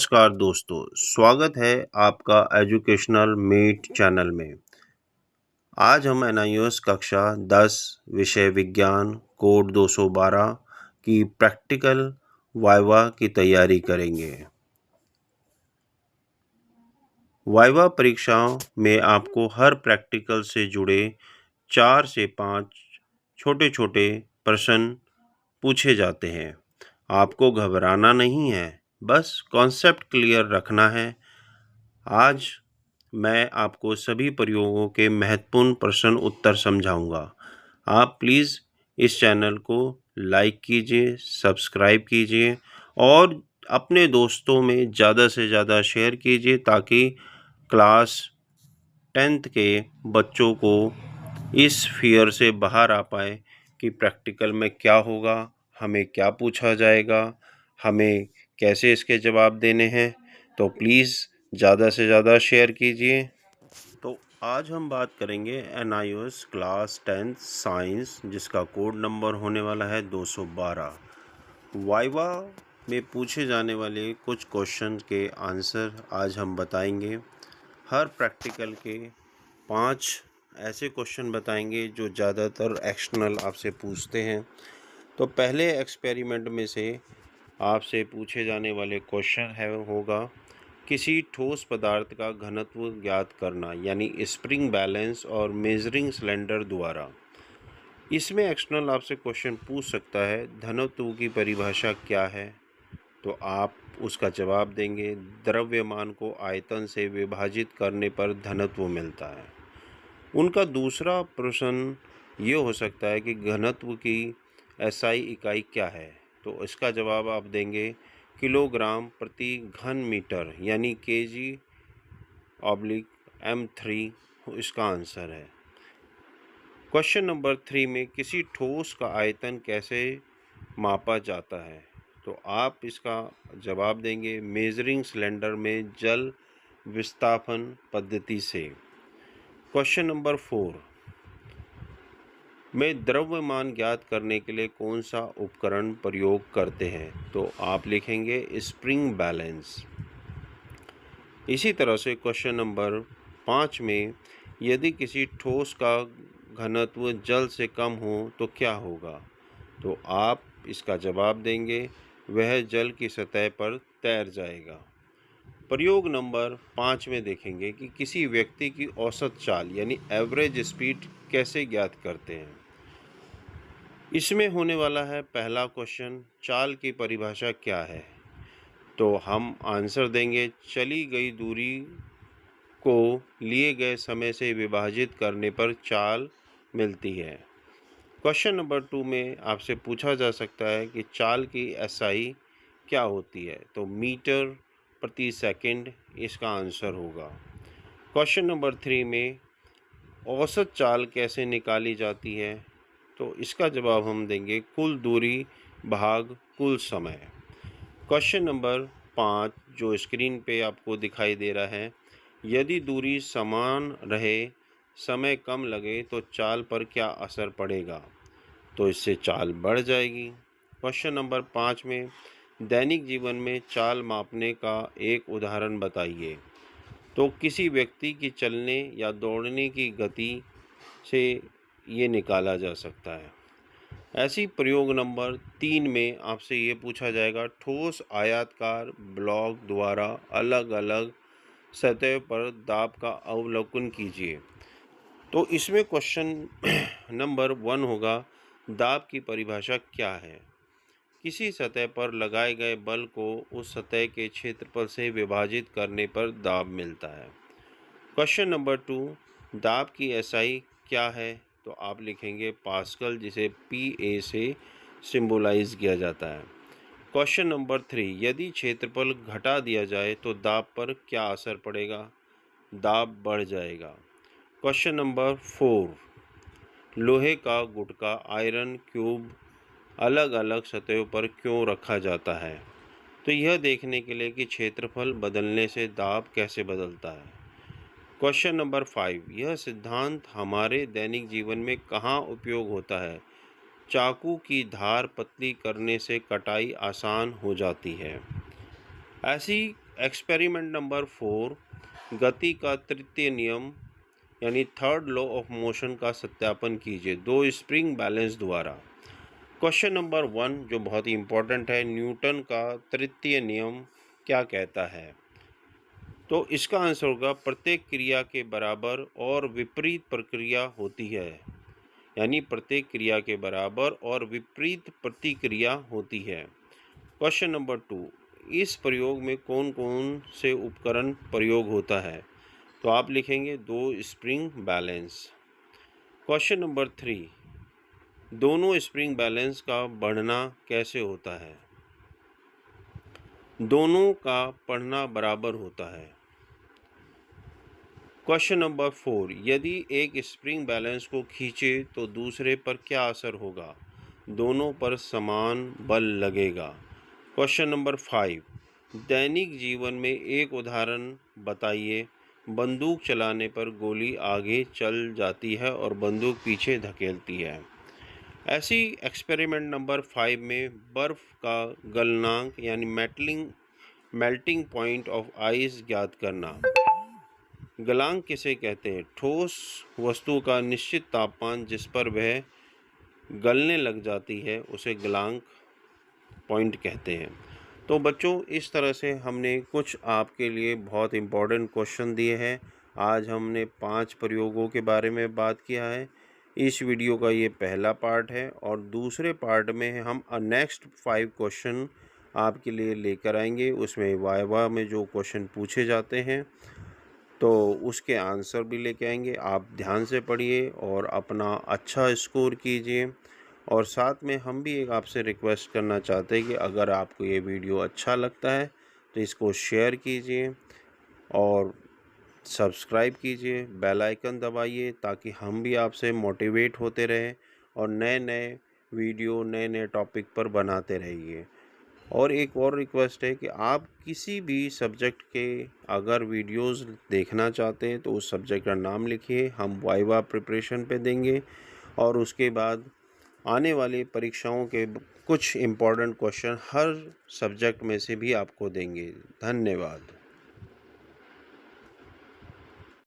नमस्कार दोस्तों, स्वागत है आपका एजुकेशनल मीट चैनल में। आज हम एनआईओएस कक्षा 10 विषय विज्ञान कोड 212 की प्रैक्टिकल वाइवा की तैयारी करेंगे। वाइवा परीक्षाओं में आपको हर प्रैक्टिकल से जुड़े 4 से 5 छोटे-छोटे प्रश्न पूछे जाते हैं। आपको घबराना नहीं है, बस कॉन्सेप्ट क्लियर रखना है। आज मैं आपको सभी प्रयोगों के महत्वपूर्ण प्रश्न उत्तर समझाऊंगा। आप प्लीज़ इस चैनल को लाइक कीजिए, सब्सक्राइब कीजिए और अपने दोस्तों में ज़्यादा से ज़्यादा शेयर कीजिए ताकि क्लास 10th के बच्चों को इस फियर से बाहर आ पाए कि प्रैक्टिकल में क्या होगा, हमें क्या पूछा जाएगा, हमें कैसे इसके जवाब देने हैं। तो प्लीज़ ज़्यादा से ज़्यादा शेयर कीजिए। तो आज हम बात करेंगे एनआईओएस क्लास 10th साइंस, जिसका कोड नंबर होने वाला है 212। वाइवा में पूछे जाने वाले कुछ क्वेश्चन के आंसर आज हम बताएंगे। हर प्रैक्टिकल के 5 ऐसे क्वेश्चन बताएंगे जो ज़्यादातर एक्सटर्नल आपसे पूछते हैं। तो पहले एक्सपेरिमेंट में से आपसे पूछे जाने वाले क्वेश्चन होगा किसी ठोस पदार्थ का घनत्व ज्ञात करना, यानी स्प्रिंग बैलेंस और मेजरिंग सिलेंडर द्वारा। इसमें एक्सटर्नल आपसे क्वेश्चन पूछ सकता है घनत्व की परिभाषा क्या है, तो आप उसका जवाब देंगे द्रव्यमान को आयतन से विभाजित करने पर घनत्व मिलता है। उनका दूसरा प्रश्न ये हो सकता है कि घनत्व की एसआई इकाई क्या है, तो इसका जवाब आप देंगे किलोग्राम प्रति घन मीटर, यानी kg/m3 इसका आंसर है। क्वेश्चन नंबर 3 में किसी ठोस का आयतन कैसे मापा जाता है, तो आप इसका जवाब देंगे मेजरिंग सिलेंडर में जल विस्थापन पद्धति से। क्वेश्चन नंबर 4 में द्रव्यमान ज्ञात करने के लिए कौन सा उपकरण प्रयोग करते हैं, तो आप लिखेंगे स्प्रिंग बैलेंस। इसी तरह से क्वेश्चन नंबर 5 में यदि किसी ठोस का घनत्व जल से कम हो तो क्या होगा, तो आप इसका जवाब देंगे वह जल की सतह पर तैर जाएगा। प्रयोग नंबर 5 में देखेंगे कि किसी व्यक्ति की औसत चाल यानी एवरेज स्पीड कैसे ज्ञात करते हैं। इसमें होने वाला है पहला क्वेश्चन चाल की परिभाषा क्या है, तो हम आंसर देंगे चली गई दूरी को लिए गए समय से विभाजित करने पर चाल मिलती है। क्वेश्चन नंबर 2 में आपसे पूछा जा सकता है कि चाल की एसआई क्या होती है, तो मीटर प्रति सेकंड इसका आंसर होगा। क्वेश्चन नंबर 3 में औसत चाल कैसे निकाली जाती है, तो इसका जवाब हम देंगे कुल दूरी भाग कुल समय। क्वेश्चन नंबर 5 जो स्क्रीन पे आपको दिखाई दे रहा है, यदि दूरी समान रहे समय कम लगे तो चाल पर क्या असर पड़ेगा, तो इससे चाल बढ़ जाएगी। क्वेश्चन नंबर 5 में दैनिक जीवन में चाल मापने का एक उदाहरण बताइए, तो किसी व्यक्ति की चलने या दौड़ने की गति से ये निकाला जा सकता है। ऐसी प्रयोग नंबर 3 में आपसे ये पूछा जाएगा ठोस आयताकार ब्लॉक द्वारा अलग अलग सतह पर दाब का अवलोकन कीजिए। तो इसमें क्वेश्चन नंबर 1 होगा दाब की परिभाषा क्या है। किसी सतह पर लगाए गए बल को उस सतह के क्षेत्रफल से विभाजित करने पर दाब मिलता है। क्वेश्चन नंबर 2 दाब की एसआई क्या है, तो आप लिखेंगे पास्कल, जिसे PA से सिंबलाइज किया जाता है। क्वेश्चन नंबर 3 यदि क्षेत्रफल घटा दिया जाए तो दाब पर क्या असर पड़ेगा, दाब बढ़ जाएगा। क्वेश्चन नंबर 4 लोहे का गुटका आयरन क्यूब अलग अलग सतहों पर क्यों रखा जाता है, तो यह देखने के लिए कि क्षेत्रफल बदलने से दाब कैसे बदलता है। क्वेश्चन नंबर 5 यह सिद्धांत हमारे दैनिक जीवन में कहाँ उपयोग होता है, चाकू की धार पतली करने से कटाई आसान हो जाती है। ऐसी एक्सपेरिमेंट नंबर 4, गति का तृतीय नियम यानी थर्ड लॉ ऑफ मोशन का सत्यापन कीजिए 2 स्प्रिंग बैलेंस द्वारा। क्वेश्चन नंबर 1 जो बहुत ही इम्पोर्टेंट है, न्यूटन का तृतीय नियम क्या कहता है? तो इसका आंसर होगा प्रत्येक क्रिया के बराबर और विपरीत प्रक्रिया होती है, यानी प्रत्येक क्रिया के बराबर और विपरीत प्रतिक्रिया होती है। क्वेश्चन नंबर 2, इस प्रयोग में कौन कौन से उपकरण प्रयोग होता है? तो आप लिखेंगे 2 स्प्रिंग बैलेंस। क्वेश्चन नंबर 3, दोनों स्प्रिंग बैलेंस का बढ़ना कैसे होता है? दोनों का पढ़ना बराबर होता है। क्वेश्चन नंबर 4, यदि एक स्प्रिंग बैलेंस को खींचे तो दूसरे पर क्या असर होगा? दोनों पर समान बल लगेगा। क्वेश्चन नंबर 5, दैनिक जीवन में एक उदाहरण बताइए। बंदूक चलाने पर गोली आगे चल जाती है और बंदूक पीछे धकेलती है। ऐसी एक्सपेरिमेंट नंबर 5 में बर्फ़ का गलनांक यानी मेल्टिंग पॉइंट ऑफ आइस ज्ञात करना। गलनांक किसे कहते हैं? ठोस वस्तु का निश्चित तापमान जिस पर वह गलने लग जाती है उसे गलनांक पॉइंट कहते हैं। तो बच्चों, इस तरह से हमने कुछ आपके लिए बहुत इम्पोर्टेंट क्वेश्चन दिए हैं। आज हमने 5 प्रयोगों के बारे में बात किया है। इस वीडियो का ये पहला पार्ट है और दूसरे पार्ट में हम नेक्स्ट 5 क्वेश्चन आपके लिए लेकर आएंगे। उसमें वाइवा में जो क्वेश्चन पूछे जाते हैं तो उसके आंसर भी लेके आएंगे। आप ध्यान से पढ़िए और अपना अच्छा स्कोर कीजिए। और साथ में हम भी एक आपसे रिक्वेस्ट करना चाहते हैं कि अगर आपको ये वीडियो अच्छा लगता है तो इसको शेयर कीजिए और सब्सक्राइब कीजिए, बेल आइकन दबाइए ताकि हम भी आपसे मोटिवेट होते रहें और नए नए वीडियो नए नए टॉपिक पर बनाते रहिए। और एक और रिक्वेस्ट है कि आप किसी भी सब्जेक्ट के अगर वीडियोस देखना चाहते हैं तो उस सब्जेक्ट का नाम लिखिए, हम वाइवा प्रिपरेशन पे देंगे और उसके बाद आने वाली परीक्षाओं के कुछ इम्पोर्टेंट क्वेश्चन हर सब्जेक्ट में से भी आपको देंगे। धन्यवाद।